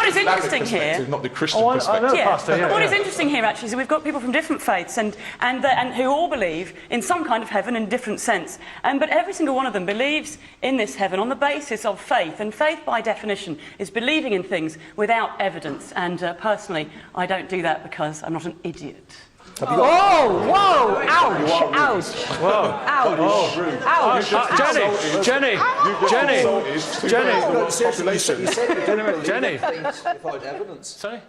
what is interesting here, not the Christian perspective. What is interesting here actually is we've got people from different faiths and who all believe in some kind of heaven in a different sense. But every single one of them believes in this heaven on the basis of faith. And faith, by definition, is believing in things without evidence. And personally, I don't do that because I'm not an idiot. Oh, whoa, ouch, ouch, whoa, ouch, ouch. Jenny. Sorry?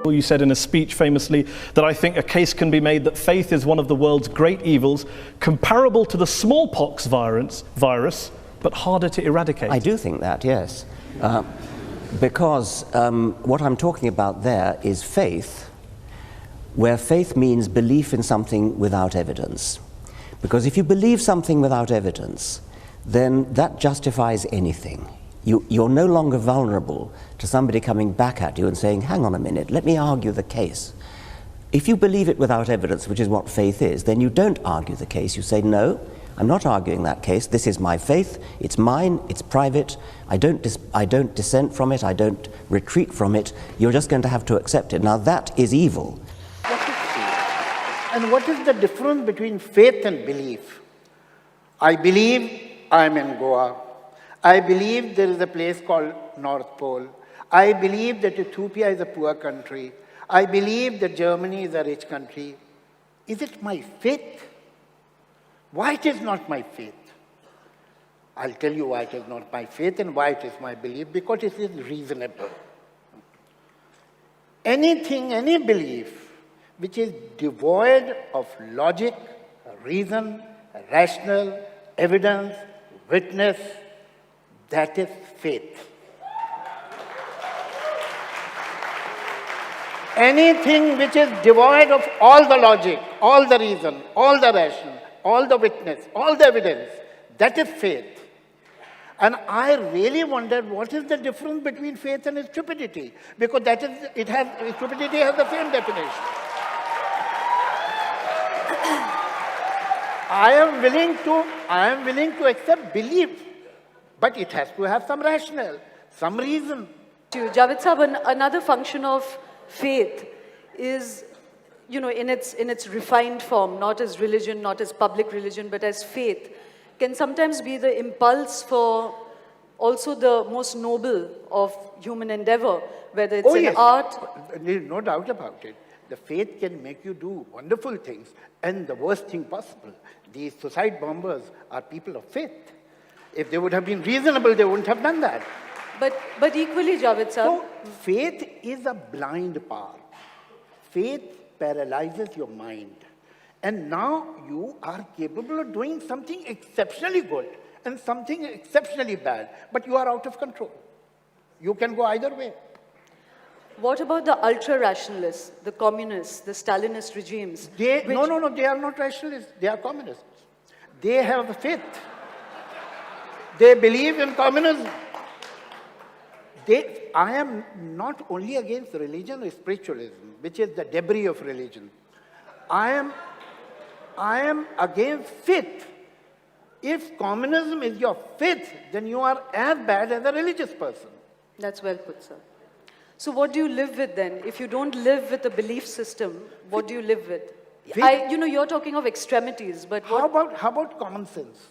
You said in a speech famously that I think a case can be made that faith is one of the world's great evils, comparable to the smallpox virus, but harder to eradicate. I do think that, yes. Because what I'm talking about there is faith, where faith means belief in something without evidence. Because if you believe something without evidence, then that justifies anything. You're no longer vulnerable to somebody coming back at you and saying, hang on a minute, let me argue the case. If you believe it without evidence, which is what faith is, then you don't argue the case. You say, no, I'm not arguing that case. This is my faith. It's mine. It's private. I don't dissent from it. I don't retreat from it. You're just going to have to accept it. Now, that is evil. And what is the difference between faith and belief? I believe I'm in Goa. I believe there is a place called North Pole. I believe that Ethiopia is a poor country. I believe that Germany is a rich country. Is it my faith? Why it is not my faith? I'll tell you why it is not my faith and why it is my belief, because it is reasonable. Anything, any belief which is devoid of logic, reason, rational, evidence, witness, that is faith. Anything which is devoid of all the logic, all the reason, all the ration, all the witness, all the evidence, that is faith. And I really wondered what is the difference between faith and stupidity, because stupidity has the same definition. I am willing to accept belief, but it has to have some rationale, some reason. Javed Sahab, another function of faith is, in its refined form, not as religion, not as public religion, but as faith, can sometimes be the impulse for also the most noble of human endeavor, whether it's in art. There is no doubt about it. The faith can make you do wonderful things, and the worst thing possible. These suicide bombers are people of faith. If they would have been reasonable, they wouldn't have done that. But equally, Javed sir. So, faith is a blind path. Faith paralyzes your mind. And now you are capable of doing something exceptionally good and something exceptionally bad, but you are out of control. You can go either way. What about the ultra-rationalists, the communists, the Stalinist regimes? No, they are not rationalists. They are communists. They have faith. They believe in communism. I am not only against religion or spiritualism, which is the debris of religion. I am against faith. If communism is your faith, then you are as bad as a religious person. That's well put, sir. So what do you live with then? If you don't live with a belief system, what do you live with? You're talking of extremities, but how about common sense?